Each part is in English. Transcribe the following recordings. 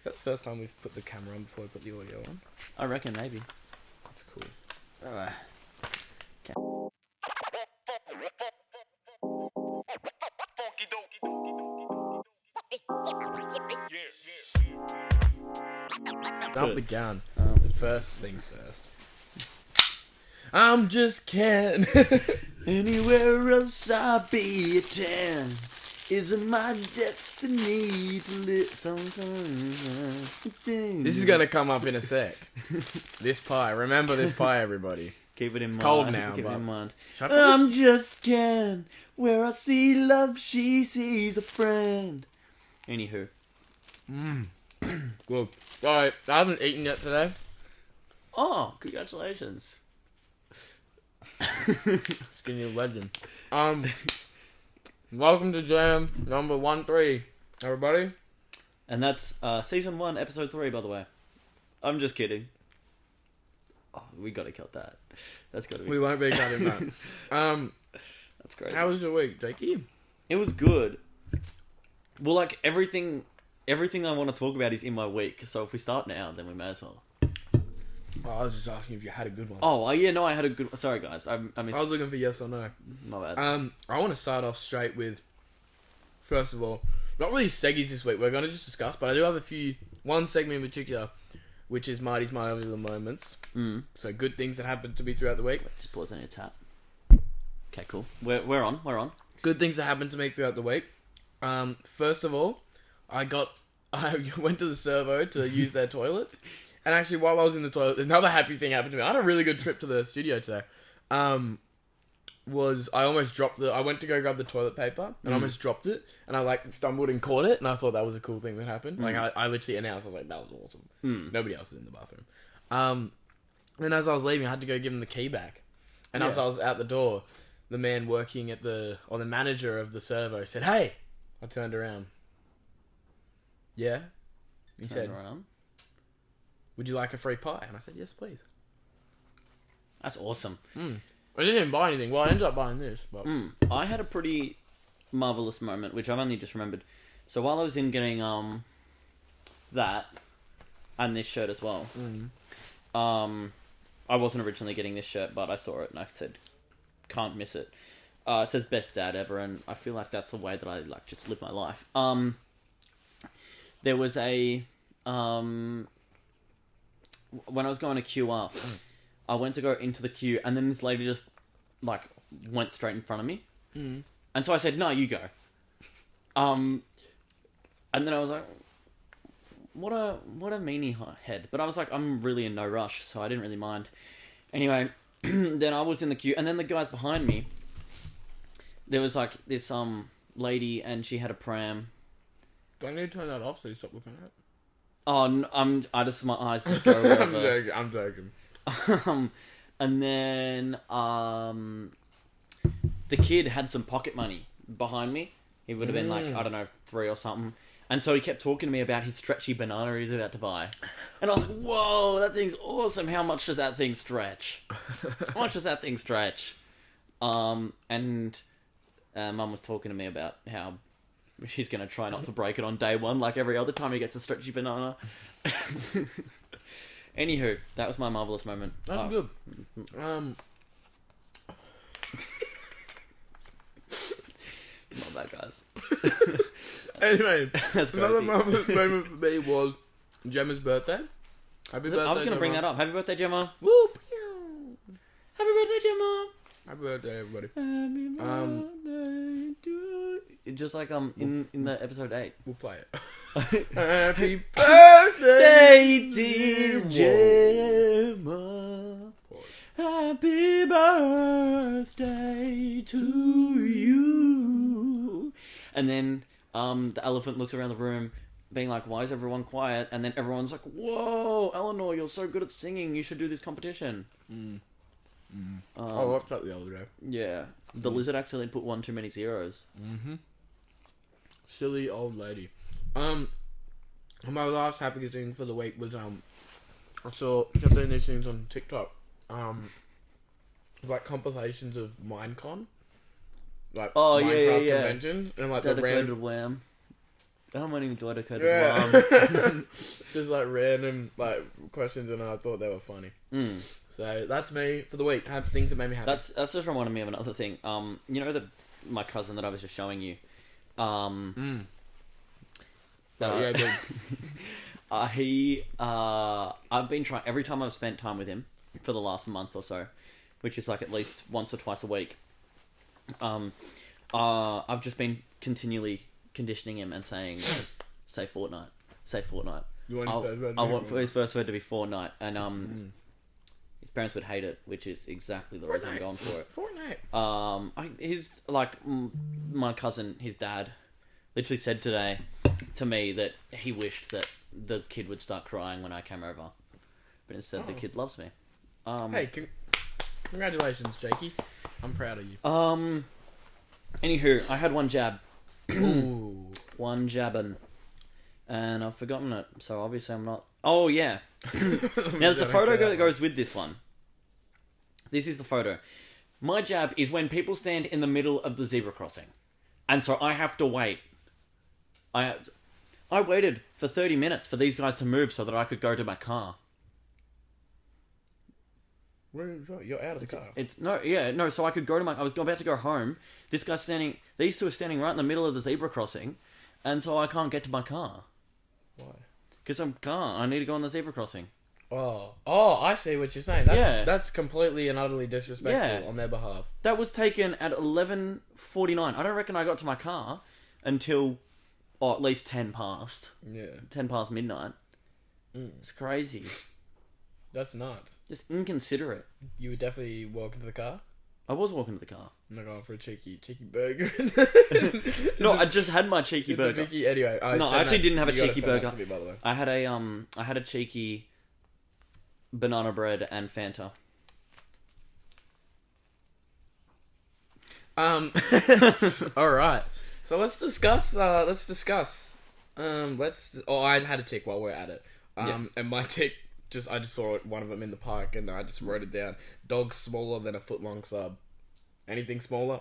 Is that the first time we've put the camera on before we put the audio on? I reckon, maybe. That's cool. Jump the gun. First things first. I'm just kidding. Anywhere else I'll be a 10. Isn't my destiny to live sometimes? This is gonna come up in a sec. This pie. Remember this pie, everybody. Keep it in mind. Cold now, Keep it but... in mind. Should I put I'm just Ken. Where I see love, she sees a friend. Anywho. Good. Alright, I haven't eaten yet today. Oh, congratulations. Skinny legend. Welcome to Jam number 13, everybody. And that's season 1, episode 3, by the way. I'm just kidding. Oh, we gotta cut that. That's gotta be. We won't be cutting that. That's great. How was your week, Jakey? It was good. Well, like everything I want to talk about is in my week. So if we start now, then we may as well. Oh, I was just asking if you had a good one. Oh, yeah, no, I had a good. Sorry, guys, I missed. I was looking for yes or no. My bad. I want to start off straight with. First of all, not really seggies this week. We're going to just discuss, but I do have one segment in particular, which is Marty's My Other Moments. So good things that happened to me throughout the week. Just pause on your tap. Okay, cool. We're on. Good things that happened to me throughout the week. First of all, I went to the servo to use their toilets. And actually, while I was in the toilet, another happy thing happened to me. I had a really good trip to the studio today. I almost dropped I went to go grab the toilet paper, and I almost dropped it. And I, stumbled and caught it, and I thought that was a cool thing that happened. I literally announced, I was like, that was awesome. Nobody else was in the bathroom. Then as I was leaving, I had to go give him the key back. And as I was out the door, the man working the manager of the servo said, "Hey!" I turned around. Yeah? He said, around. "Would you like a free pie?" And I said, "Yes, please." That's awesome. I didn't even buy anything. Well, I ended up buying this. But... I had a pretty marvellous moment, which I've only just remembered. So while I was in getting that, and this shirt as well, I wasn't originally getting this shirt, but I saw it and I said, can't miss it. It says best dad ever, and I feel like that's a way that I just live my life. There was a... when I was going to queue up, I went to go into the queue, and then this lady just, went straight in front of me. And so I said, "No, you go." And then I was like, what a meanie head. But I was like, I'm really in no rush, so I didn't really mind. Anyway, then I was in the queue, and then the guys behind me, there was, this, lady, and she had a pram. Do I need to turn that off so you stop looking at it? Oh, my eyes just go wherever. I'm joking. And then, the kid had some pocket money behind me. He would have been I don't know, 3 or something. And so he kept talking to me about his stretchy banana he's about to buy. And I was like, whoa, that thing's awesome. How much does that thing stretch? How much does that thing stretch? And Mum was talking to me about how she's going to try not to break it on day one like every other time he gets a stretchy banana. Anywho, that was my marvellous moment. That's good. Not bad, guys. Anyway, That's another crazy. marvelous moment for me was Gemma's birthday. Happy birthday, I was going to bring Gemma. that up. Happy birthday, Gemma. Whoop! Happy birthday, Gemma. Happy birthday, everybody. Happy birthday to you. Just like in the episode 8. We'll play it. Happy birthday, dear Gemma. Happy birthday to you. And then the elephant looks around the room being like, why is everyone quiet? And then everyone's like, whoa, Eleanor, you're so good at singing. You should do this competition. I watched that the other day. Yeah. The lizard accidentally put 1 too many zeros. Silly old lady. My last happy thing for the week was I saw kept doing these things on TikTok. Compilations of Minecon. Minecraft conventions and The random Wham. How many do I decode mom? Just like random like questions, and I thought they were funny. So that's me for the week. Have things that made me happy. That's just reminded me of another thing. You know my cousin that I was just showing you. Yeah, dude. I've been trying every time I've spent time with him for the last month or so, which is like at least once or twice a week. I've just been continually conditioning him and saying, "Say Fortnite, say Fortnite." I want for his first word to be Fortnite, and his parents would hate it, which is exactly the reason I'm going for it. Fortnite. His like my cousin, his dad, literally said today to me that he wished that the kid would start crying when I came over, but instead the kid loves me. Hey, congratulations, Jakey. I'm proud of you. Anywho, I had one jab. Ooh. One jabbin'. And I've forgotten it, so obviously I'm not... Oh, yeah. Now, there's a photo that goes with this one. This is the photo. My jab is when people stand in the middle of the zebra crossing. And so I have to wait. I waited for 30 minutes for these guys to move so that I could go to my car. You're out of the car. So I could go to I was about to go home. These two are standing right in the middle of the zebra crossing, and so I can't get to my car. Why? Because I need to go on the zebra crossing. Oh, I see what you're saying. That's completely and utterly disrespectful on their behalf. That was taken at 11:49. I don't reckon I got to my car until at least 10 past. Yeah. 10 past midnight. It's crazy. That's nuts. Just inconsiderate. You would definitely walk into the car? I was walking to the car. I'm not going for a cheeky burger. No, I just had my cheeky burger. Anyway, I actually didn't have a cheeky burger. Me, by the way. I had a cheeky banana bread and Fanta. All right. So let's discuss. I had a tick while we're at it. And my tick. I just saw one of them in the park, and I just wrote it down. Dogs smaller than a foot-long sub. Anything smaller?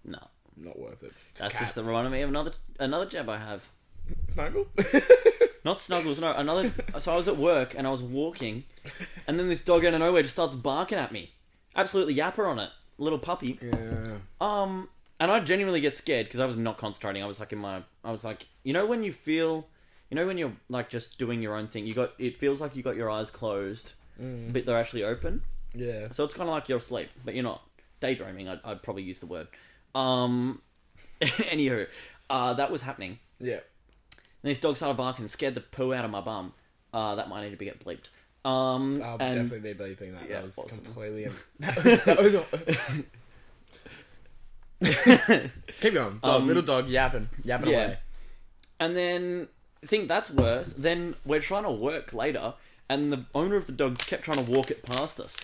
No. Not worth it. That's just reminding me of another jab I have. Snuggles? Not Snuggles, no. Another. So I was at work, and I was walking, and then this dog out of nowhere just starts barking at me. Absolutely yapper on it. Little puppy. Yeah. And I genuinely get scared, because I was not concentrating. I was like you know when you feel... You know when you're like just doing your own thing, it feels like you got your eyes closed, but they're actually open. Yeah. So it's kind of like you're asleep, but you're not. Daydreaming, I'd probably use the word. Anywho, that was happening. Yeah. And this dog started barking and scared the poo out of my bum. That might need to get bleeped. I'll definitely be bleeping that. Yeah, that was awesome. completely... that was Keep going. Little dog yapping away. And then... I think that's worse. Then we're trying to work later, and the owner of the dog kept trying to walk it past us.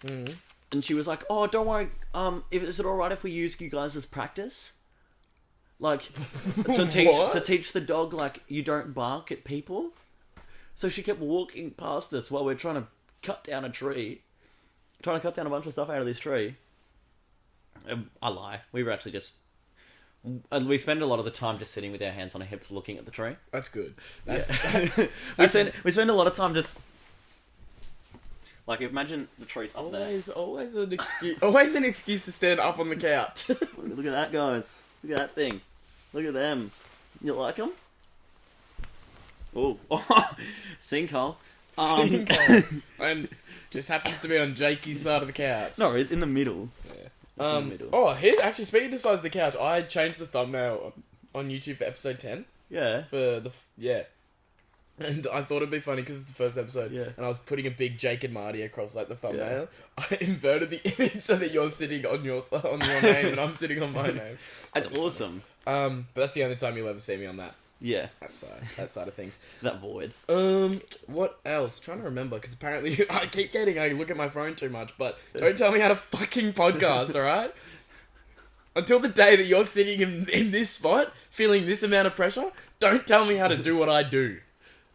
And she was like, "Oh, don't worry. Is it all right if we use you guys as practice? Like to teach the dog like you don't bark at people." So she kept walking past us while we're trying to cut down a tree, trying to cut down a bunch of stuff out of this tree. I lie. We were actually just. We spend a lot of the time just sitting with our hands on our hips looking at the tree. That's good. We spend a lot of time just... Like, imagine the tree's up there. Always an excuse. Always an excuse to stand up on the couch. Look at that, guys. Look at that thing. Look at them. You like them? Ooh. Sinkhole. Sinkhole. And just happens to be on Jakey's side of the couch. No, it's in the middle. Yeah. Actually, speaking of size of the couch, I changed the thumbnail on YouTube for episode 10. Yeah. And I thought it'd be funny because it's the first episode. Yeah. And I was putting a big Jake and Marty across like the thumbnail. Yeah. I inverted the image so that you're sitting on your name and I'm sitting on my name. That's awesome. But that's the only time you'll ever see me on that. Yeah. That side of things. That void. What else? Trying to remember, because apparently I look at my phone too much, but don't tell me how to fucking podcast, alright? Until the day that you're sitting in this spot, feeling this amount of pressure, don't tell me how to do what I do.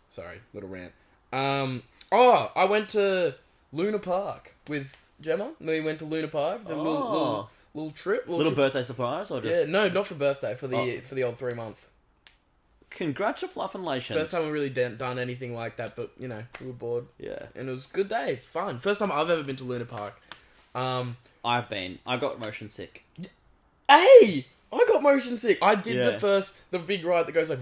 Sorry, little rant. I went to Luna Park with Gemma. We went to Luna Park. Little trip. Little birthday surprise, or just... Yeah, no, not for birthday, for the old 3 month. Congratulations. First time we really done anything like that, but, you know, we were bored. Yeah. And it was a good day. Fun. First time I've ever been to Luna Park. I've been. I got motion sick. Hey! I got motion sick. I did Yeah. the big ride that goes like,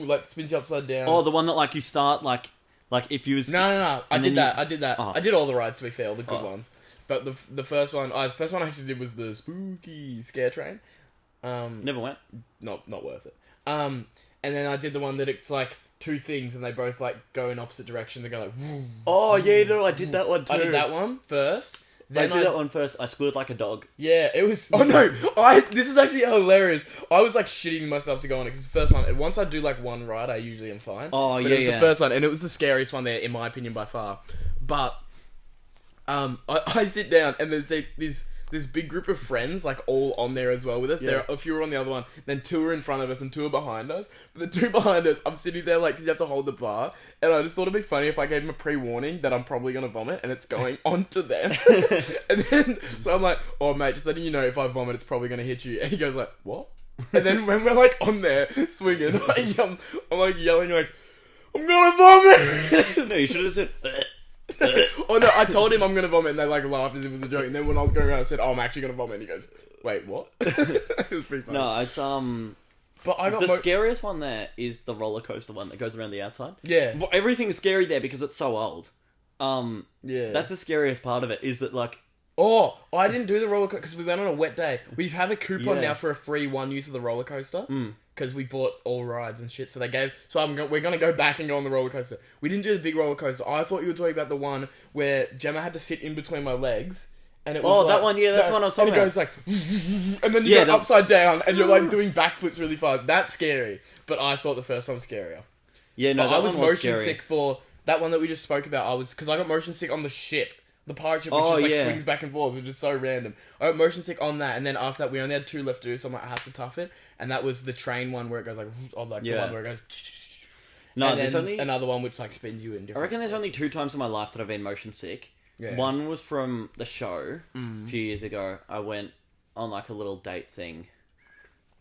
like spins you upside down. Oh, the one that, like, you start, like if you was... No. I And did then that. I did that. Oh. I did all the rides, to be fair, all the good Oh. ones. But the first one I actually did was the spooky scare train. Never went. Not worth it. And then I did the one that it's like two things and they both like go in opposite direction. They go like. Oh yeah, no, I did that one too. I did that one first. Then I did that one first. I squealed like a dog. Yeah, it was. Oh no! This is actually hilarious. I was like shitting myself to go on it because it's the first one. Once I do like one ride, I usually am fine. Oh but yeah, it was yeah. the first one, and it was the scariest one there, in my opinion, by far. But I sit down and there's this big group of friends like all on there as well with us. Yeah. There are a few are on the other one, then two are in front of us and two are behind us. But the two behind us, I'm sitting there like, because you have to hold the bar, and I just thought it'd be funny if I gave them a pre-warning that I'm probably gonna vomit and it's going onto them. And then so I'm like, oh mate, just letting you know if I vomit, it's probably gonna hit you. And he goes like, what? And then when we're like on there swinging, I'm like yelling like, I'm gonna vomit. No, you should have said. Oh no, I told him I'm gonna vomit and they like laughed as if it was a joke. And then when I was going around, I said, oh, I'm actually gonna vomit. And he goes, wait, what? It was pretty funny. No, it's But I got the scariest one there is the roller coaster one that goes around the outside. Yeah. Well, everything's scary there because it's so old. Yeah. That's the scariest part of it. Is that like. Oh, I didn't do the roller coaster because we went on a wet day. We have a coupon Yeah. now for a free one use of the roller coaster because we bought all rides and shit. So they gave. So we're gonna go back and go on the roller coaster. We didn't do the big roller coaster. I thought you were talking about the one where Gemma had to sit in between my legs. And it was Oh, like, that one, yeah, that's the one I was talking and it about. goes like, and then you go upside down, and you're like doing backflips really fast. That's scary. But I thought the first one was scarier. Yeah, no, But that I was one was motion scary. sick for that one that we just spoke about. Because I got motion sick on the ship, the pirate ship, which Oh, just like yeah. swings back and forth, which is so random. I got motion sick on that, and then after that, we only had two left to do, so I'm like, I have to tough it. And that was the train one where it goes like, or like the Yeah. one where it goes. No, and there's then only. another one which like spins you in different. I reckon there's only 2 times in my life that I've been motion sick. Yeah. One was from the show a few years ago. I went on like a little date thing,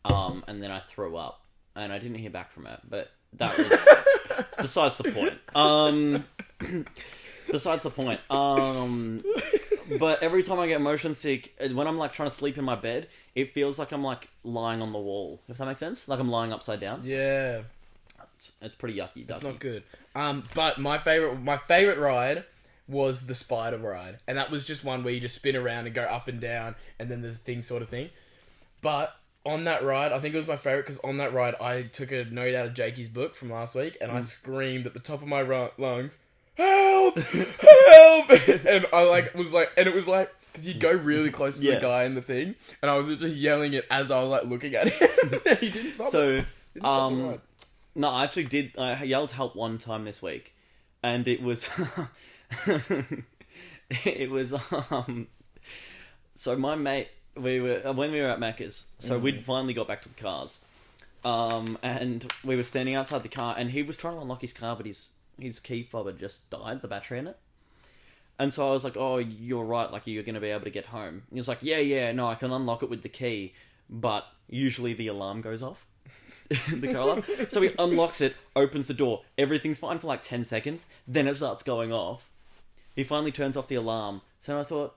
and then I threw up, and I didn't hear back from it. But that was it's besides the point. Besides the point. But every time I get motion sick, when I'm like trying to sleep in my bed, it feels like I'm like lying on the wall. If that makes sense, like I'm lying upside down. Yeah, It's pretty yucky. it's not good. But my favorite ride was the spider ride, and that was just one where you just spin around and go up and down, and then the thing sort of thing. But on that ride, I think it was my favorite because on that ride, I took a note out of Jakey's book from last week, and I screamed at the top of my lungs, "Help! Help!" And I was like, because you'd go really close to the guy in the thing, and I was just yelling it as I was like looking at him. He didn't stop. So, Didn't stop the ride. no, I actually did. I yelled help one time this week, and it was, it was. So my mate, when we were at Macca's, so we'd finally got back to the cars, and we were standing outside the car, and he was trying to unlock his car, but his key fob had just died, the battery in it. And so I was like, "Oh, you're right. Like, you're going to be able to get home." And he was like, "Yeah, no, I can unlock it with the key, but usually the alarm goes off." The car alarm. So he unlocks it, opens the door. Everything's fine for like 10 seconds. Then it starts going off. He finally turns off the alarm. So I thought,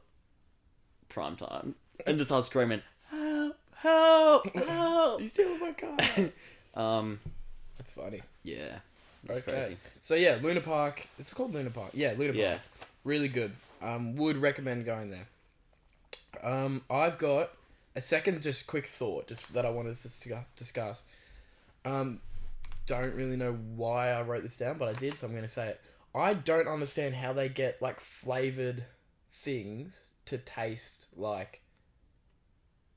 prime time. And just starts screaming, "Help! Help! Help!" You stealing my car. That's funny. Yeah. Okay. Crazy. So yeah, Luna Park. It's called Luna Park. Yeah, Luna Park. Yeah. Really good. Would recommend going there. I've got a second just quick thought just that I wanted to discuss. Don't really know why I wrote this down, but I did, so I'm going to say it. I don't understand how they get like flavored things to taste like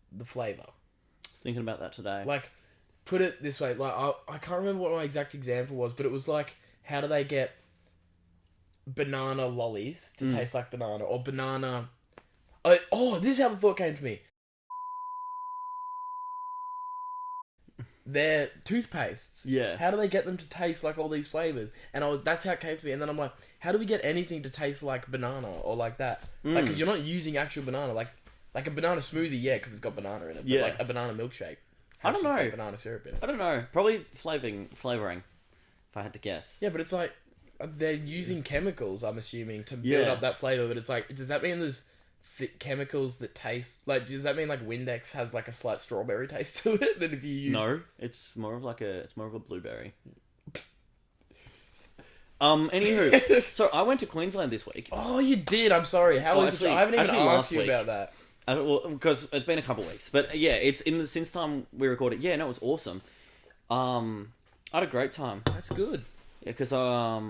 the flavor. I was thinking about that today. Like, put it this way, like I can't remember what my exact example was, but it was like, how do they get banana lollies to taste like banana, or banana? Oh, this is how the thought came to me. They're toothpastes. Yeah. How do they get them to taste like all these flavors? And that's how it came to me. And then I'm like, how do we get anything to taste like banana or like that? Like, because you're not using actual banana. Like a banana smoothie, yeah, because it's got banana in it. But Yeah. like a banana milkshake, I don't know. Banana syrup in it. I don't know. Probably flavoring. If I had to guess. Yeah, but it's like they're using chemicals. I'm assuming to build up that flavor. But it's like, does that mean there's chemicals that taste like? Does that mean like Windex has like a slight strawberry taste to it? That if you use it's more of a blueberry. Anywho, so I went to Queensland this week. Oh, you did. I'm sorry. How was it? I haven't even asked you about that. Well, because it's been a couple of weeks, but yeah, it's since time we recorded. Yeah, no, it was awesome. I had a great time. That's good. Yeah, because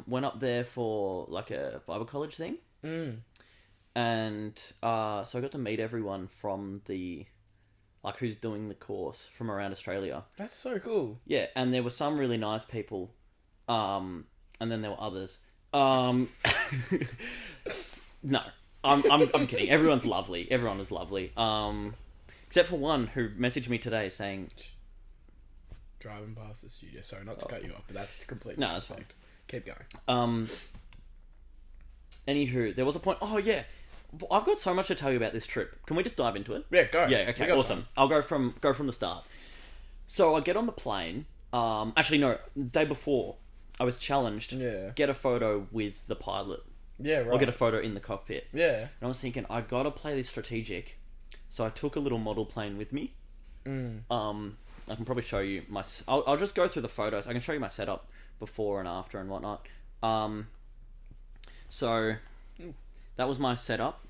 went up there for like a Bible college thing, and so I got to meet everyone from who's doing the course from around Australia. That's so cool. Yeah, and there were some really nice people, and then there were others. No, I'm kidding. Everyone's lovely. Everyone was lovely. Except for one who messaged me today saying, driving past the studio. Sorry, not to cut you off, but that's completely. No, that's fine. Keep going. Anywho, there was a point. Oh yeah, I've got so much to tell you about this trip. Can we just dive into it? Yeah, go. Yeah, okay, awesome. Time. I'll go from the start. So I get on the plane. Actually, no. The day before, I was challenged. Yeah. Get a photo with the pilot. Yeah, right. Or get a photo in the cockpit. Yeah. And I was thinking, I gotta play this strategic. So I took a little model plane with me. I can probably show you I'll just go through the photos. I can show you my setup before and after and whatnot. So that was my setup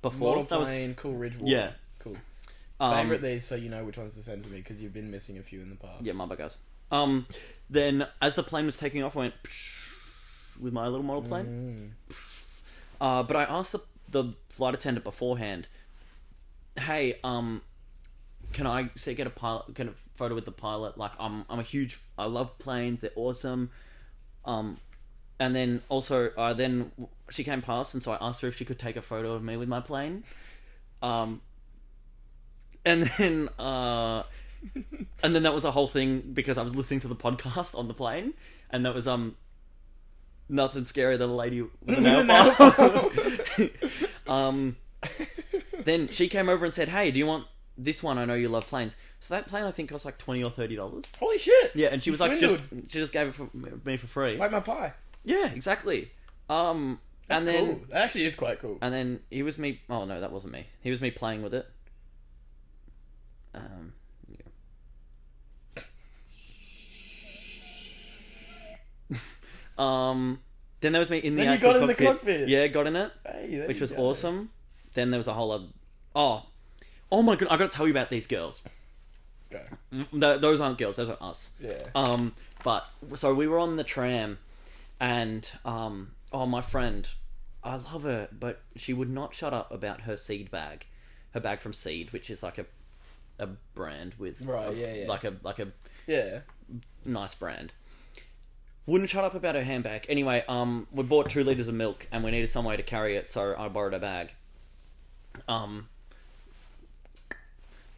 before. Model plane, cool ridge walk. Yeah. Cool. Favorite these, so you know which ones to send to me, because you've been missing a few in the past. Yeah, my bad guys. Then as the plane was taking off, I went with my little model plane. But I asked the flight attendant beforehand, hey, can I get a photo with the pilot? Like, I love planes, they're awesome. And then also, then she came past, and so I asked her if she could take a photo of me with my plane. And then that was a whole thing because I was listening to the podcast on the plane, and that was nothing scarier than a lady with a nail file. Then she came over and said, "Hey, do you want this one? I know you love planes." So that plane I think cost like $20 or $30. Holy shit! Yeah, and she was like, she just gave it for me for free. Like my pie. Yeah, exactly. That's and then cool. That actually is quite cool. And then he was me. Oh no, that wasn't me. He was me playing with it. Then there was me in the actual cockpit. In the cockpit. Yeah, got in it, which was awesome. Then there was a whole other. Oh my god! I got to tell you about these girls. Go. Those aren't girls. Those are us. Yeah. But so we were on the tram, and my friend, I love her, but she would not shut up about her Seed bag, her bag from Seed, which is like a brand with like a nice brand. Wouldn't shut up about her handbag. Anyway, we bought 2 liters of milk and we needed some way to carry it, so I borrowed a bag.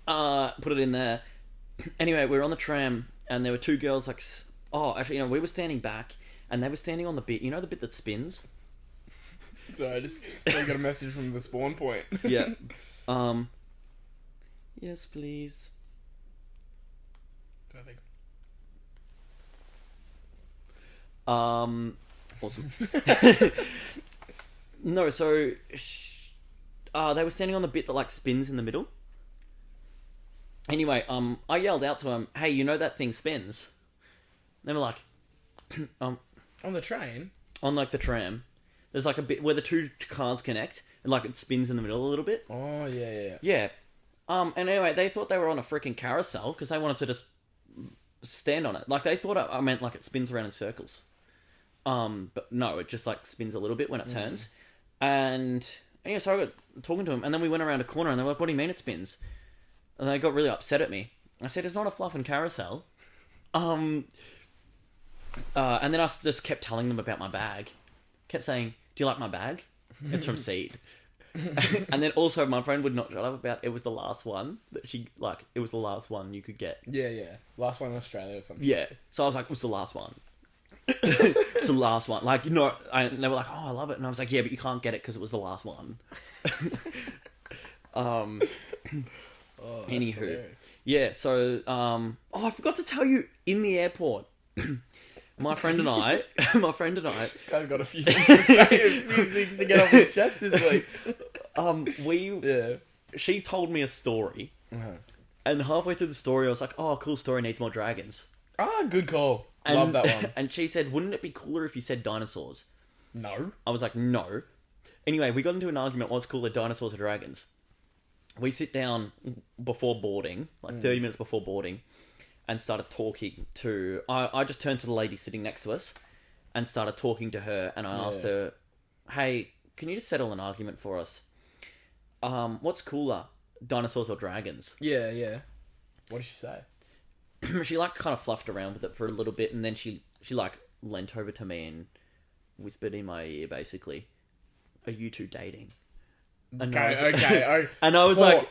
Put it in there. Anyway, we were on the tram and there were 2 girls like... Oh, actually, we were standing back and they were standing on the bit... You know the bit that spins? So I just got a message from the spawn point. Yeah. Yes, please. Perfect. Awesome. No, so they were standing on the bit that like spins in the middle. Anyway, I yelled out to them, "Hey, you know that thing spins?" They were like, on the train, on like the tram. There's like a bit where the 2 cars connect, and like it spins in the middle a little bit. Oh yeah. Yeah. And anyway, they thought they were on a freaking carousel because they wanted to just stand on it. Like they thought I meant like it spins around in circles. But no, it just like spins a little bit when it turns. And yeah, so I got talking to them, and then we went around a corner, and they were like, "What do you mean it spins?" And they got really upset at me. I said, "It's not a fluff and carousel." And then I just kept telling them about my bag. Kept saying, "Do you like my bag? It's from Seed." And then also my friend would not shut up about it was the last one that it was the last one you could get. Yeah. Last one in Australia or something. Yeah. So I was like, "It was the last one." It's the last one. Like, and they were like, "Oh, I love it." And I was like, "Yeah, but you can't get it because it was the last one." Anywho. Hilarious. Yeah, so, I forgot to tell you, in the airport, my friend and I, Guy's got a few things to say, a few things to get off his chest this week. She told me a story, Uh-huh. and halfway through the story, I was like, oh, cool story, needs more dragons. Ah, good call. Love that one. And she said, wouldn't it be cooler if you said dinosaurs? No. I was like, no. Anyway, we got into an argument, what's cooler, dinosaurs or dragons? We sit down before boarding, like 30 minutes before boarding, and started talking to... I just turned to the lady sitting next to us and started talking to her, and I asked her, hey, can you just settle an argument for us? What's cooler, dinosaurs or dragons? Yeah. What did she say? She like kind of fluffed around with it for a little bit, and then she like leant over to me and whispered in my ear, basically, "Are you two dating?" And Okay. And I was like,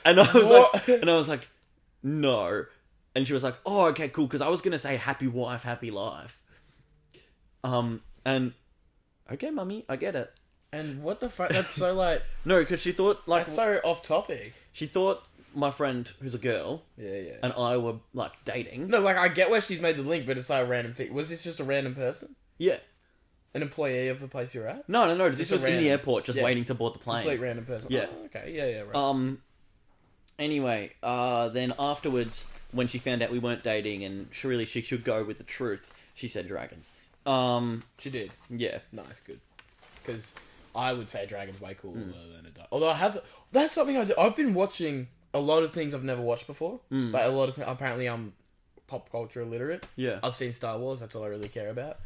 no. And she was like, oh, okay, cool, because I was gonna say happy wife, happy life. And okay, mummy, I get it. And what the fuck? That's so like... No, because she thought like That's so off topic. she thought my friend, who's a girl, Yeah. and I were like dating. No, like I get where she's made the link, but it's like a random thing. Was this just a random person? Yeah. An employee of the place you're at? No. This Just a was in the random- airport, just waiting to board the plane. Complete random person. Yeah. Oh, okay. Yeah. Right. Anyway, then afterwards, when she found out we weren't dating and surely she should go with the truth, she said dragons. She did. Yeah. Nice. Good. Because I would say dragon's way cooler than a duck. Although I have... That's something I do. I've been watching a lot of things I've never watched before. Like a lot of... Apparently I'm pop culture illiterate. Yeah. I've seen Star Wars. That's all I really care about.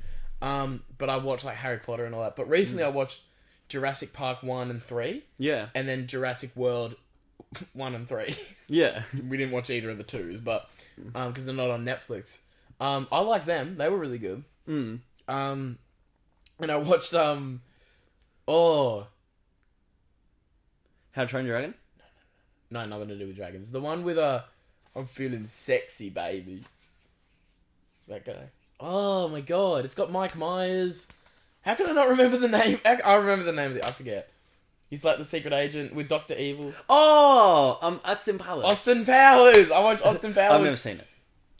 But I watched like Harry Potter and all that. But recently I watched Jurassic Park 1 and 3. Yeah. And then Jurassic World 1 and 3. Yeah. We didn't watch either of the twos, but because they're not on Netflix. I like them. They were really good. And I watched How to Train Your Dragon? no, nothing to do with dragons. The one with I'm feeling sexy, baby. That guy. Oh my god, it's got Mike Myers. How can I not remember the name? I remember the name of it. I forget. He's like the secret agent with Dr. Evil. Oh, Austin Powers. Austin Powers. I watched Austin Powers. I've never seen it.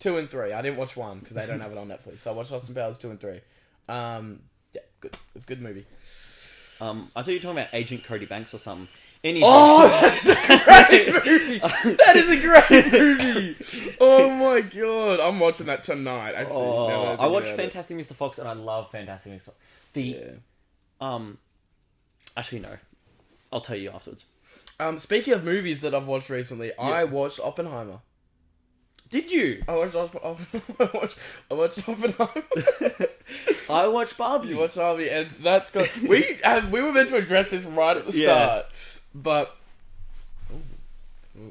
2 and 3. I didn't watch 1 because they don't have it on Netflix. So I watched Austin Powers 2 and 3. Yeah, good. It's a good movie. I thought you were talking about Agent Cody Banks or something. Anyway. Oh, that's a great movie. That is a great movie. Oh my god, I'm watching that tonight. Actually, I watched Fantastic Mr. Fox and I love Fantastic Mr. Fox. Actually no, I'll tell you afterwards. Speaking of movies that I've watched recently, I watched Oppenheimer. Did you? I watched Oppenheimer. I watched Barbie. You watched Barbie, and that's got we were meant to address this right at the start, but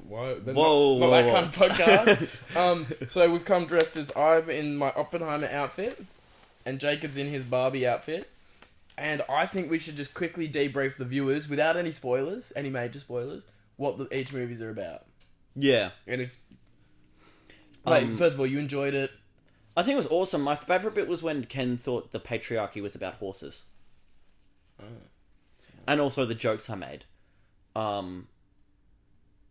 why? Not that kind of podcast. So we've come dressed as I'm in my Oppenheimer outfit, and Jacob's in his Barbie outfit, and I think we should just quickly debrief the viewers without any spoilers, any major spoilers, what each movies are about. Yeah, and if. First of all, you enjoyed it. I think it was awesome. My favourite bit was when Ken thought the patriarchy was about horses. Oh. And also the jokes I made.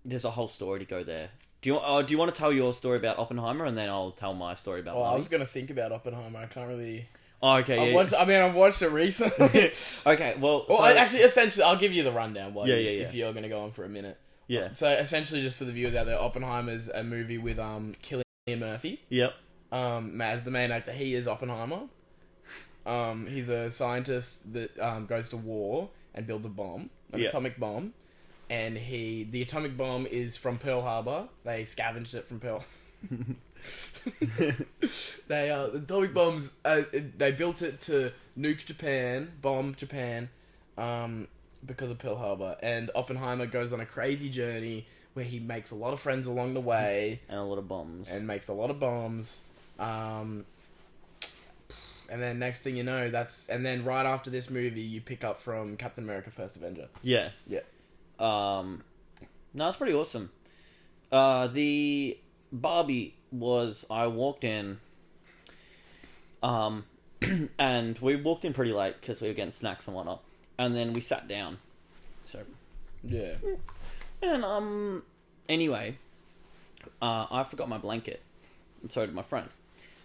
There's a whole story to go there. Do you want to tell your story about Oppenheimer, and then I'll tell my story about Barbie? I was going to think about Oppenheimer. I can't really... Oh, okay, I've watched it recently. Okay, well... actually, essentially, I'll give you the rundown if you're going to go on for a minute. Yeah. So essentially, just for the viewers out there, Oppenheimer's a movie with Cillian Murphy. Yep. As the main actor, he is Oppenheimer. He's a scientist that goes to war and builds a bomb, an atomic bomb, and the atomic bomb is from Pearl Harbor. They scavenged it from Pearl. The atomic bombs. They built it to nuke Japan, bomb Japan. Because of Pearl Harbor, and Oppenheimer goes on a crazy journey where he makes a lot of friends along the way and a lot of bombs and then next thing you know, and then right after this movie you pick up from Captain America: First Avenger. Yeah. No, it's pretty awesome. The Barbie was, I walked in and we walked in pretty late because we were getting snacks and whatnot. And then we sat down. So. Yeah. And, anyway. I forgot my blanket, and so did my friend.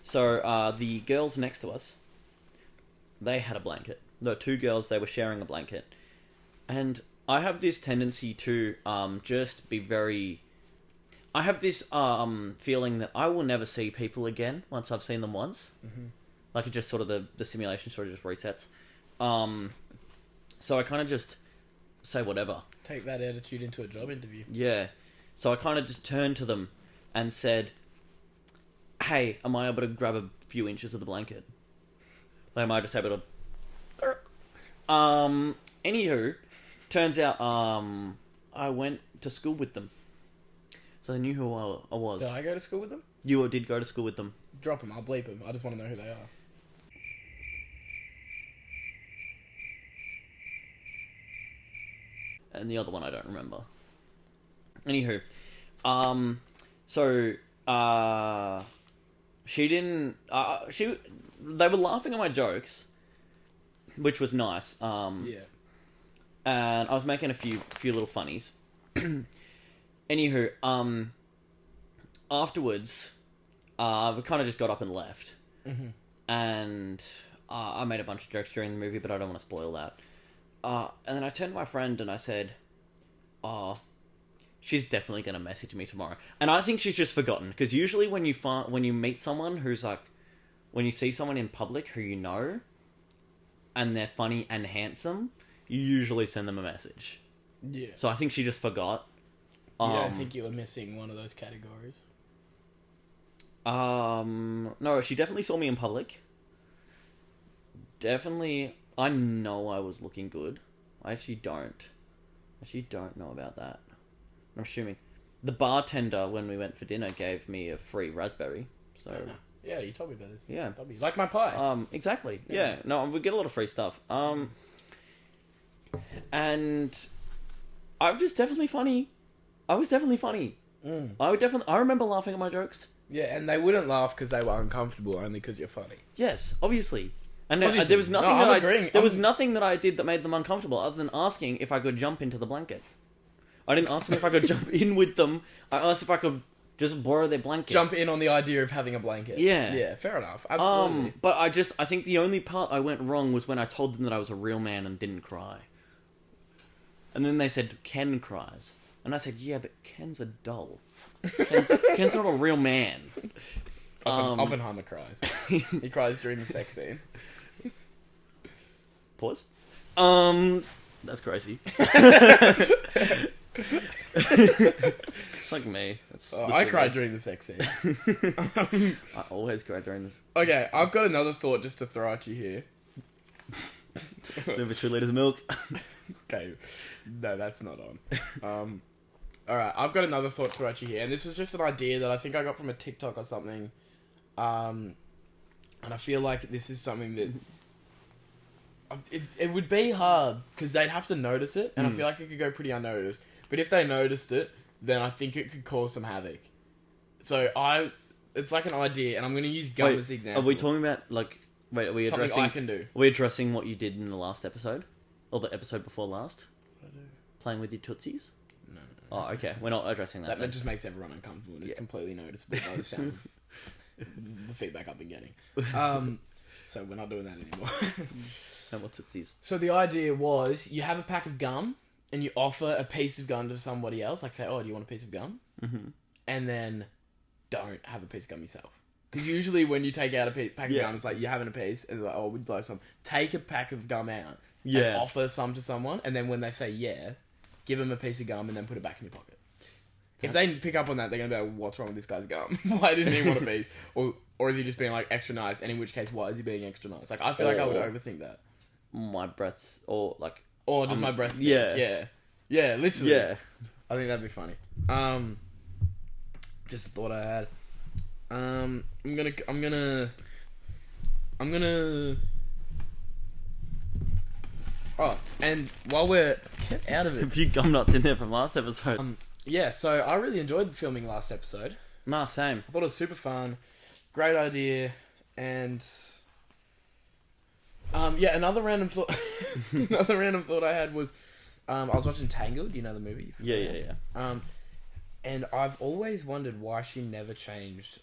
So the girls next to us, they had a blanket. There were two girls, they were sharing a blanket. And I have this tendency to just be very... I have this feeling that I will never see people again once I've seen them once. Mm-hmm. Like, it just sort of, the simulation sort of just resets. So I kind of just say whatever. Take that attitude into a job interview. Yeah. So I kind of just turned to them and said, hey, am I able to grab a few inches of the blanket? Like, am I just able to... Anywho, turns out I went to school with them. So they knew who I was. Did I go to school with them? You did go to school with them. Drop them, I'll bleep them. I just want to know who they are. And the other one I don't remember. Anywho, she didn't. They were laughing at my jokes, which was nice. Yeah. And I was making a few little funnies. Anywho, afterwards, we kind of just got up and left. Mm-hmm. And I made a bunch of jokes during the movie, but I don't want to spoil that. And then I turned to my friend and I said, she's definitely going to message me tomorrow. And I think she's just forgotten. Because usually when you meet someone who's like... When you see someone in public who you know, and they're funny and handsome, you usually send them a message. Yeah. So I think she just forgot. You don't think you were missing one of those categories? No, she definitely saw me in public. Definitely... I know I was looking good. I actually don't know about that. I'm assuming. The bartender, when we went for dinner, gave me a free raspberry. So yeah, you told me about this. Yeah. Like my pie. Exactly. Yeah. No, we get a lot of free stuff. And I was just definitely funny. I was definitely funny. I remember laughing at my jokes. Yeah, and they wouldn't laugh because they were uncomfortable, only because you're funny. Yes, obviously. And Obviously. there was nothing was nothing that I did that made them uncomfortable other than asking if I could jump into the blanket. I didn't ask them if I could jump in with them. I asked if I could just borrow their blanket. Jump in on the idea of having a blanket. Yeah. Yeah, fair enough. Absolutely. But I think the only part I went wrong was when I told them that I was a real man and didn't cry. And then they said, Ken cries. And I said, yeah, but Ken's a doll. Ken's not a real man. Oppenheimer cries. He cries during the sex scene. Pause. That's crazy. It's like me. I cried during the sex scene. I always cry during this. Okay, I've got another thought just to throw at you here. It's over 2 liters of milk. Okay, no, that's not on. Alright, I've got another thought to throw at you here, and this was just an idea that I think I got from a TikTok or something. And I feel like this is something that... It would be hard, because they'd have to notice it, and I feel like it could go pretty unnoticed. But if they noticed it, then I think it could cause some havoc. So it's like an idea, and I'm going to use gum as the example. Are we talking about, like... Wait, are we addressing... Something I can do. Are we addressing what you did in the last episode? Or the episode before last? What did I do? Playing with your tootsies? No. Oh, okay. We're not addressing that. That just makes everyone uncomfortable, and it's completely noticeable by the sounds of the feedback I've been getting. So we're not doing that anymore. No more tootsies. So the idea was, you have a pack of gum, and you offer a piece of gum to somebody else, like say, oh, do you want a piece of gum? Mm-hmm. And then don't have a piece of gum yourself. Because usually when you take out a pack of gum, it's like, you're having a piece, and it's like, oh, would you like some? Take a pack of gum out, and offer some to someone, and then when they say yeah, give them a piece of gum, and then put it back in your pocket. If they pick up on that, they're going to be like, what's wrong with this guy's gum? Why didn't he want a piece? Or is he just being like extra nice? And in which case, why is he being extra nice? Like, I feel like I would overthink that. My breath's... Or just my breath stink. Yeah. Yeah, literally. Yeah. I think that'd be funny. Just a thought I had. I'm gonna... Oh, and while we're... Get out of it. A few gum nuts in there from last episode. Yeah, so I really enjoyed filming last episode. Nah, same. I thought it was super fun. Great idea. And... another random thought I had was... I was watching Tangled, you know the movie? Yeah. And I've always wondered why she never changed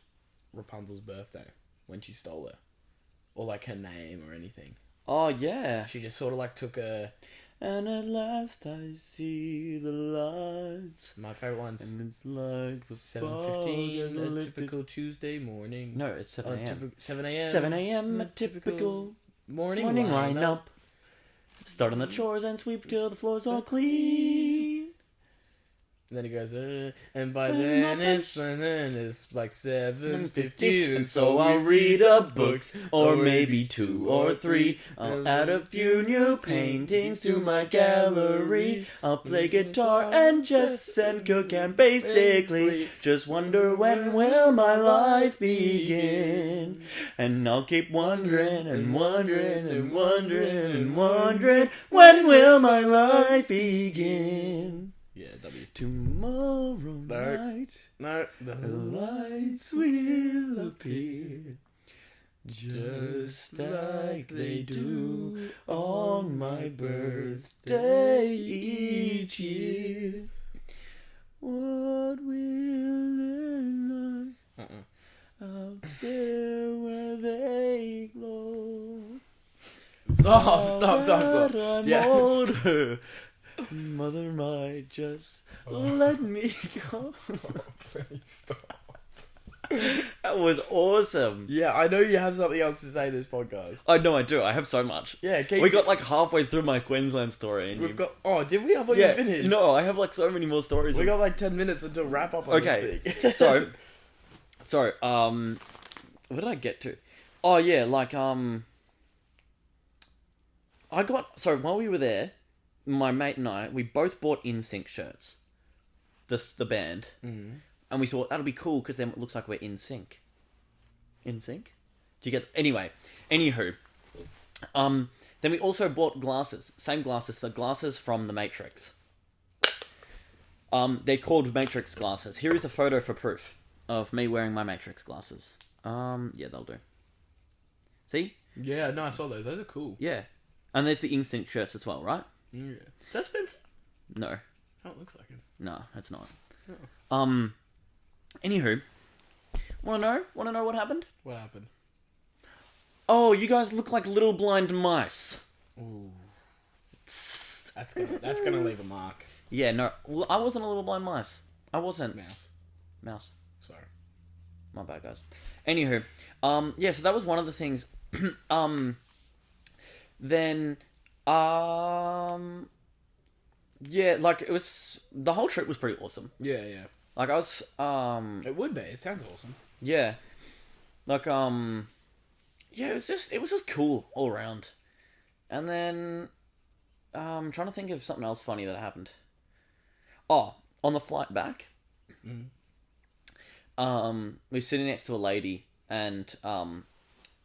Rapunzel's birthday when she stole her. Or, like, her name or anything. Oh, yeah. She just sort of, like, took a... And at last I see the lights. My favourite one's... And it's like the 7:15, a typical Tuesday morning. No, it's 7 a.m. 7 a.m. 7 a.m, a typical morning lineup. Start on the chores and sweep till the floor's all clean. And then he goes, and by then it's like 7:50, and so I'll read a book, or maybe 2 or 3. I'll add a few new paintings to my gallery. I'll play guitar and chess and cook, and basically just wonder when will my life begin. And I'll keep wondering and wondering and wondering and wondering when will my life begin. Yeah, W. Tomorrow night, No, the lights will appear, just like they do on my birthday each year. What will the light out there where they glow? Stop. I'm Yeah. older. Mother might just let me go. Please stop. That was awesome. Yeah, I know you have something else to say this podcast. I know I do. I have so much. Yeah, We got like halfway through my Queensland story. And We've got... Oh, did we? I thought you finished. No, I have like so many more stories. We got like 10 minutes until wrap up on this thing. so, what did I get to? Oh yeah, like while we were there, my mate and I, we both bought NSYNC shirts. The band. Mm. And we thought, that'll be cool, because then it looks like we're in sync. In sync? Do you get... Anyway. Anywho. Then we also bought glasses. Same glasses. The glasses from The Matrix. They're called Matrix glasses. Here is a photo for proof of me wearing my Matrix glasses. Yeah, they'll do. See? Yeah, no, I saw those. Those are cool. Yeah. And there's the NSYNC shirts as well, right? Yeah. That's Spencer? No. Oh, it looks like it. No, it's not. Oh. Anywho. Wanna know what happened? What happened? Oh, you guys look like little blind mice. Ooh. That's gonna leave a mark. Yeah, no. Well, I wasn't a little blind mice. I wasn't. Mouse. Sorry. My bad, guys. Anywho. Yeah, so that was one of the things. Then, yeah, like, it was... The whole trip was pretty awesome. Yeah, yeah. Like, I was, It would be. It sounds awesome. Yeah. Like, yeah, it was just cool all around. And then, I'm trying to think of something else funny that happened. Oh, on the flight back, we were sitting next to a lady, and,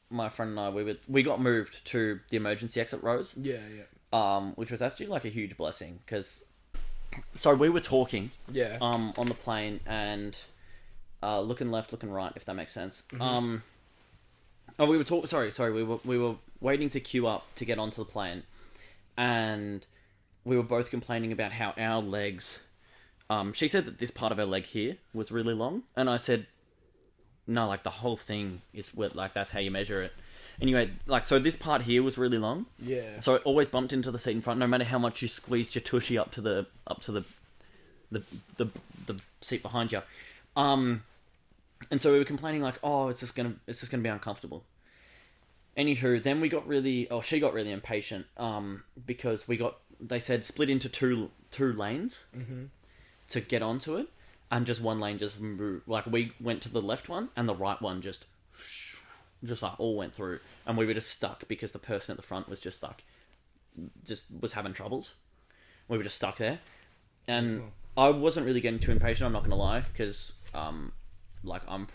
my friend and I, we got moved to the emergency exit rows. Yeah, yeah. Which was actually like a huge blessing, because so we were talking on the plane, and looking left, looking right, if that makes sense. We were we were waiting to queue up to get onto the plane, and we were both complaining about how our legs, she said that this part of her leg here was really long, and I said, no, like, the whole thing is like, that's how you measure it. Anyway, like, so this part here was really long. Yeah. So it always bumped into the seat in front, no matter how much you squeezed your tushy up to the seat behind you. And so we were complaining, like, oh, it's just gonna be uncomfortable. Anywho, then she got really impatient, because they said split into two lanes to get onto it, and just one lane just moved. Like, we went to the left one, and the right one just like all went through, and we were just stuck because the person at the front was just was having troubles. We were just stuck there, and I wasn't really getting too impatient, I'm not gonna lie, because like, I'm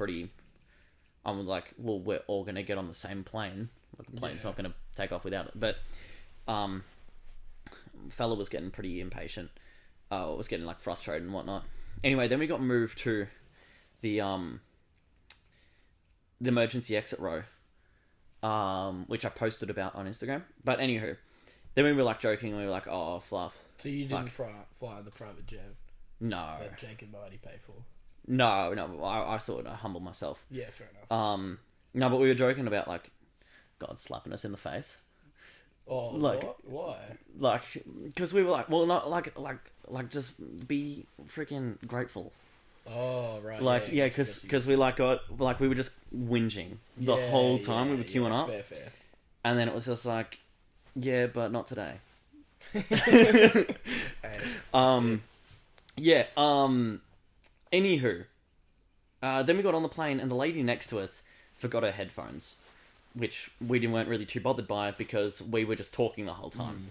like, well, we're all gonna get on the same plane, like, the plane's not gonna take off without it. But fella was getting pretty impatient, was getting like frustrated and whatnot. Anyway, then we got moved to the emergency exit row, which I posted about on Instagram. But anywho, then we were like joking, we were like, oh, fluff. So you didn't fly the private jet? No. that Jake and Marty pay for. No, I thought I'd humble myself. Yeah, fair enough. No, but we were joking about, like, God slapping us in the face. Oh, like, what? Why? Like, because we were like, well, not like, just be freaking grateful. Oh, right. Like, yeah, because we like we were just whinging the whole time we were queuing up. Fair. And then it was just like, yeah, but not today. Yeah. Anywho, then we got on the plane, and the lady next to us forgot her headphones, which we weren't really too bothered by because we were just talking the whole time.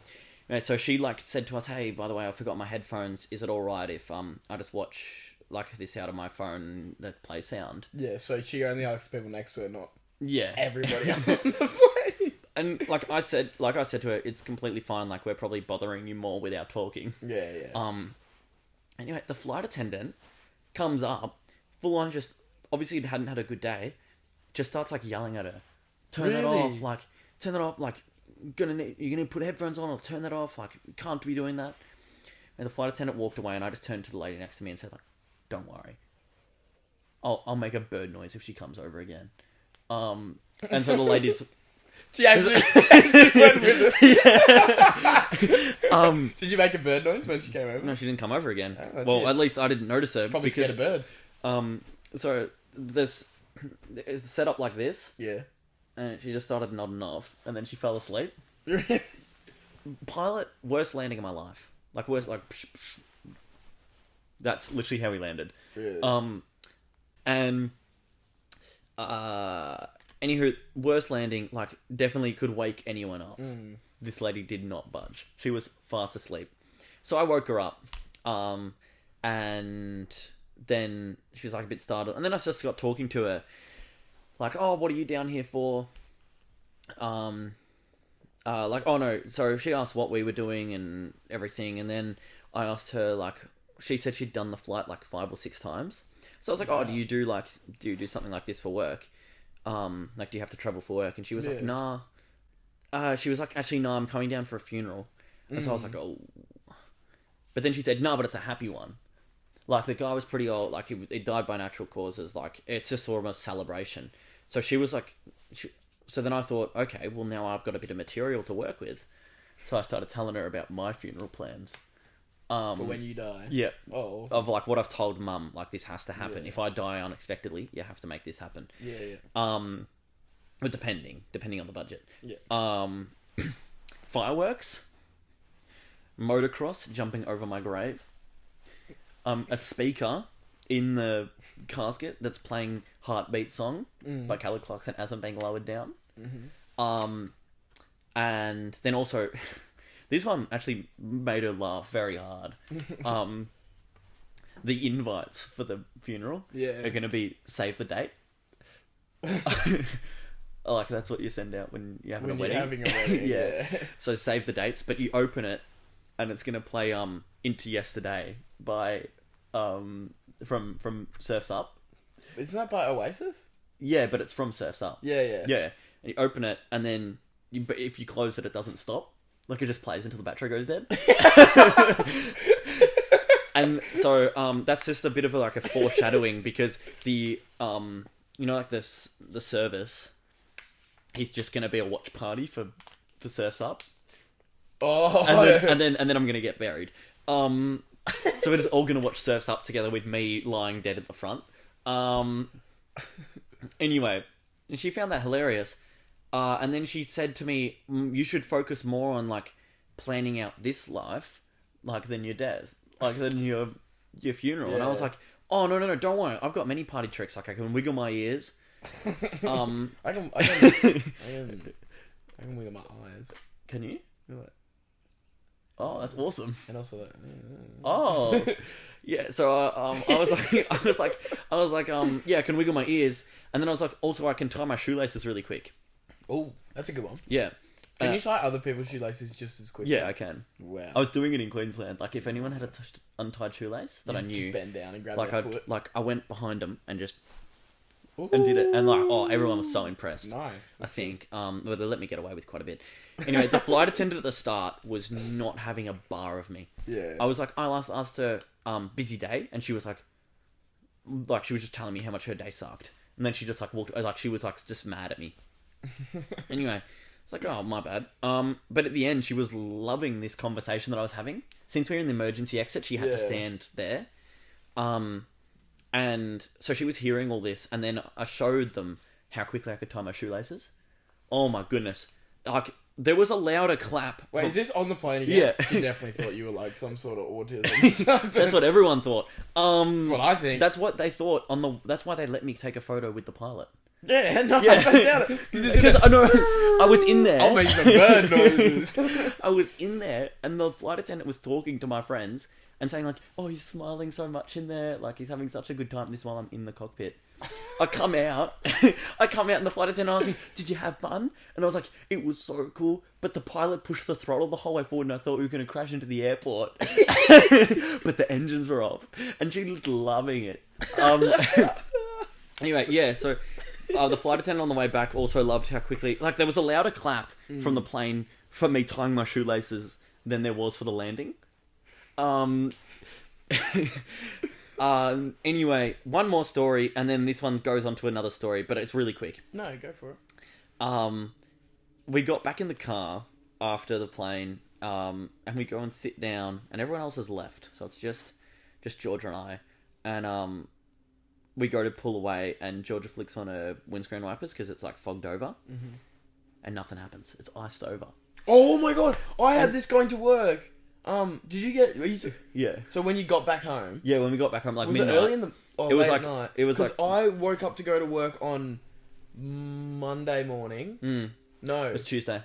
And so she like said to us, "Hey, by the way, I forgot my headphones. Is it all right if I just watch like this out of my phone that plays sound?" Yeah. So she only asks people next to her, not Yeah, everybody else on the plane. And like I said to her, it's completely fine. Like, we're probably bothering you more without talking. Yeah. Anyway, the flight attendant comes up, full on, just obviously hadn't had a good day, just starts like yelling at her, turn that off, like you're gonna put headphones on or turn that off, like you can't be doing that. And the flight attendant walked away, and I just turned to the lady next to me and said, like, don't worry, I'll make a bird noise if she comes over again. And so the lady's. She actually went with it. Did you make a bird noise when she came over? No, she didn't come over again. Oh, well, at least I didn't notice her. Probably scared of birds. So it's set up like this. Yeah. And she just started nodding off, and then she fell asleep. Pilot, worst landing of my life. Like, worst, like, psh, psh. That's literally how we landed. Really? Anywho, worst landing, like, definitely could wake anyone up. This lady did not budge. She was fast asleep. So I woke her up, and then she was, like, a bit startled. And then I just got talking to her, like, oh, what are you down here for? Like, oh, no. So she asked what we were doing and everything, and then I asked her, like, she said she'd done the flight, like, 5 or 6 times. So I was like, oh, do you do something like this for work? Like, do you have to travel for work? And she was like, nah. She was like, actually, no, I'm coming down for a funeral. And so I was like, oh. But then she said, no, but it's a happy one. Like, the guy was pretty old. Like, he died by natural causes. Like, it's just almost celebration. So she was like... So then I thought, okay, well, now I've got a bit of material to work with. So I started telling her about my funeral plans. For when you die? Yeah. Oh. Of, like, what I've told Mum. Like, this has to happen. Yeah. If I die unexpectedly, you have to make this happen. Yeah. But depending on the budget. Yeah. Fireworks. Motocross, jumping over my grave. A speaker in the casket that's playing Heartbeat Song by Kelly Clarkson hasn't been lowered down. And then also, this one actually made her laugh very hard. The invites for the funeral are going to be save the date. Like, that's what you send out when you're having a wedding. Having a wedding, yeah. So save the dates, but you open it and it's going to play Into Yesterday by from Surf's Up. Isn't that by Oasis? Yeah, but it's from Surf's Up. Yeah. Yeah. And you open it, and then but if you close it, it doesn't stop. Like, it just plays until the battery goes dead. And so that's just a bit of a foreshadowing, because the like the service, he's just gonna be a watch party for Surf's Up. Oh. And then I'm gonna get buried. So we're just all gonna watch Surf's Up together with me lying dead at the front. Anyway, and she found that hilarious. And then she said to me, you should focus more on, like, planning out this life, like, than your death, like, than your funeral. Yeah. And I was like, oh, no, don't worry. I've got many party tricks. Like, I can wiggle my ears. I can wiggle my eyes. Can you? Like, oh, that's awesome. and also that. Oh, yeah. So I was like, yeah, I can wiggle my ears, and then I was like, also I can tie my shoelaces really quick. Oh, that's a good one. Yeah. Can you tie other people's shoelaces just as quickly? Yeah, I can. Wow. I was doing it in Queensland. Like, if anyone had a untied shoelace that I knew, just bend down and grab their foot. Like, I went behind them and just and did it, and like, oh, everyone was so impressed. Nice. I think. Well, they let me get away with quite a bit. Anyway, the flight attendant at the start was not having a bar of me. Yeah. I was like, I asked her, busy day, and she was like she was just telling me how much her day sucked, and then she just like walked, like she was like just mad at me. Anyway, it's like, oh, my bad. But at the end, she was loving this conversation that I was having. Since we were in the emergency exit, she had to stand there. And so she was hearing all this, and then I showed them how quickly I could tie my shoelaces. Oh my goodness. Like, there was a louder clap. Wait, is this on the plane again? Yeah. She definitely thought you were like some sort of autism. That's what everyone thought. That's what I think. That's what they thought that's why they let me take a photo with the pilot. Yeah, no, Yeah. I doubt it. Because I know, I was in there. I'll make some bird noises. I was in there, and the flight attendant was talking to my friends and saying like, "Oh, he's smiling so much in there, like he's having such a good time." This while I'm in the cockpit. I come out, and the flight attendant asked me, "Did you have fun?" And I was like, "It was so cool, but the pilot pushed the throttle the whole way forward, and I thought we were going to crash into the airport." But the engines were off, and she was loving it. Anyway, yeah, so the flight attendant on the way back also loved how quickly... Like, there was a louder clap from the plane for me tying my shoelaces than there was for the landing. Anyway, one more story, and then this one goes on to another story, but it's really quick. No, go for it. We got back in the car after the plane, and we go and sit down, and everyone else has left, so it's just Georgia and I, and we go to pull away, and Georgia flicks on her windscreen wipers because it's like fogged over, and nothing happens. It's iced over. Oh my god! I had this going to work. Did you get? Yeah. So when you got back home, Yeah, when we got back home, like was midnight. it early in the? Oh, It was late like- night. it was 'Cause like- I woke up to go to work on Monday morning. No, It was Tuesday.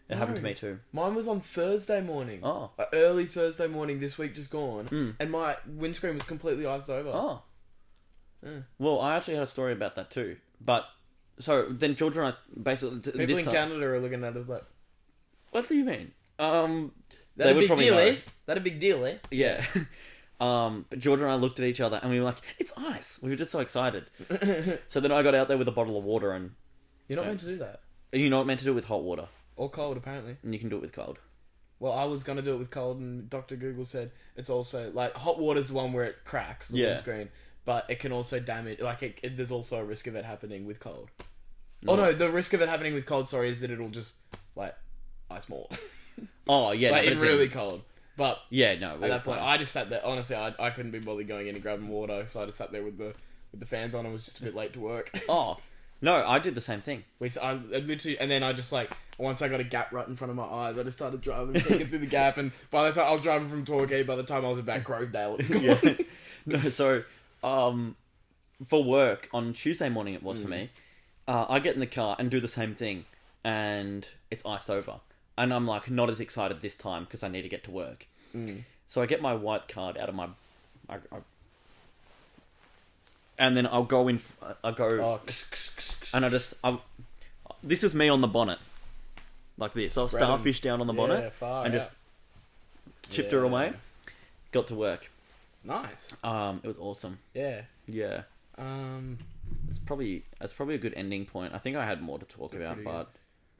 It happened to me too. mine was on Thursday morning. Oh. Early Thursday morning. This week just gone, and my windscreen was completely iced over. Oh. Yeah. Well, I actually had a story about that too. But, so, then Georgia and I basically... People this in time, Canada are looking at us like, What do you mean? that They a would big probably deal, know. eh? That a big deal, eh? Yeah. But Georgia and I looked at each other and we were like, it's ice. We were just so excited. So then I got out there with a bottle of water and... You're not meant to do that. You're not meant to do it with hot water. Or cold, apparently. And you can do it with cold. Well, I was going to do it with cold, and Dr. Google said it's also... Like, hot water's the one where it cracks the windscreen, but it can also damage... Like, there's also a risk of it happening with cold. No. Oh, no, the risk of it happening with cold, sorry, is that it'll just, like, ice more. Oh, yeah. Like, no, but in it's really cold. But... Yeah, no. At that point, I just sat there. Honestly, I couldn't be bothered going in and grabbing water, so I just sat there with the fans on. I was just a bit late to work. Oh. No, I did the same thing. I literally, and then I just like, once I got a gap right in front of my eyes, I just started driving, thinking through the gap, and by the time I was driving from Torquay, by the time I was about Grovedale, it was gone. Yeah. No, so, for work, on Tuesday morning it was for me, I get in the car and do the same thing, and it's iced over. And I'm like, not as excited this time, because I need to get to work. So I get my white card out of my... and then I'll go in... Oh, and this is me on the bonnet. Like this. I'll Spread 'em. starfish down on the bonnet. Yeah, far and out. just chipped her away. Got to work. Nice. It was awesome. Yeah. Yeah. It's probably a good ending point. I think I had more to talk about, but...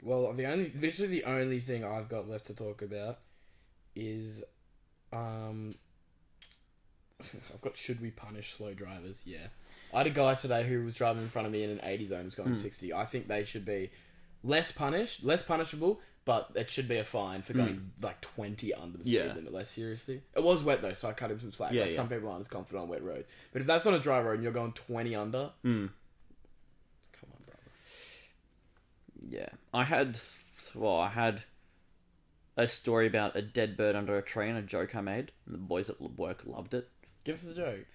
Well, literally the only thing I've got left to talk about is, I've got should we punish slow drivers? Yeah. I had a guy today who was driving in front of me in an 80 zone, was going 60. I think they should be less punishable, but it should be a fine for going like 20 under the speed limit. Less seriously. It was wet though, so I cut him some slack. Yeah, Some people aren't as confident on wet roads. But if that's on a dry road and you're going 20 under, come on, brother. Yeah. I had a story about a dead bird under a tree and a joke I made. And the boys at work loved it. Give us the joke.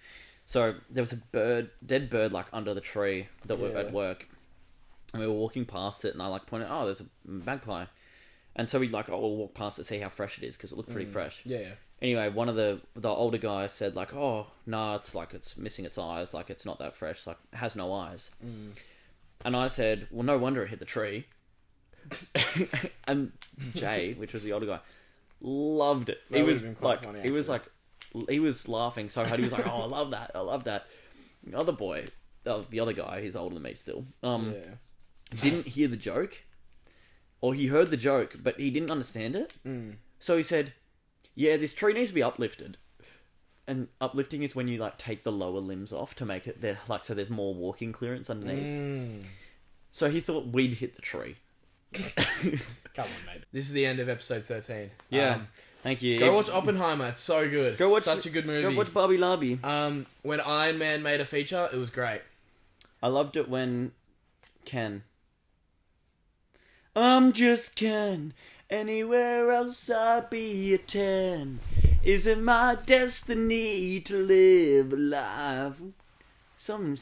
So there was a dead bird like under the tree that were at work, and we were walking past it, and I like pointed, oh, there's a magpie, and so we like, oh, we'll walk past it, see how fresh it is because it looked pretty fresh. Yeah. Anyway, one of the older guys said like, oh no, it's like it's missing its eyes, like it's not that fresh, like it has no eyes. And I said, well, no wonder it hit the tree. And Jay, which was the older guy, loved it. That He would've was been quite like, funny, he was like. He was laughing so hard. He was like, "Oh, I love that! I love that." The other boy, the other guy, he's older than me still. Didn't hear the joke, or he heard the joke, but he didn't understand it. So he said, "Yeah, this tree needs to be uplifted." And uplifting is when you like take the lower limbs off to make it there, like so there's more walking clearance underneath. So he thought we'd hit the tree. Come on, mate. This is the end of episode 13. Yeah. Thank you. Go watch Oppenheimer. It's so good. Go watch Such a good movie. Go watch Barbie Larby. When Iron Man made a feature, it was great. I loved it when Ken. I'm just Ken. Anywhere else I'd be a 10. Is it my destiny to live a life? Some.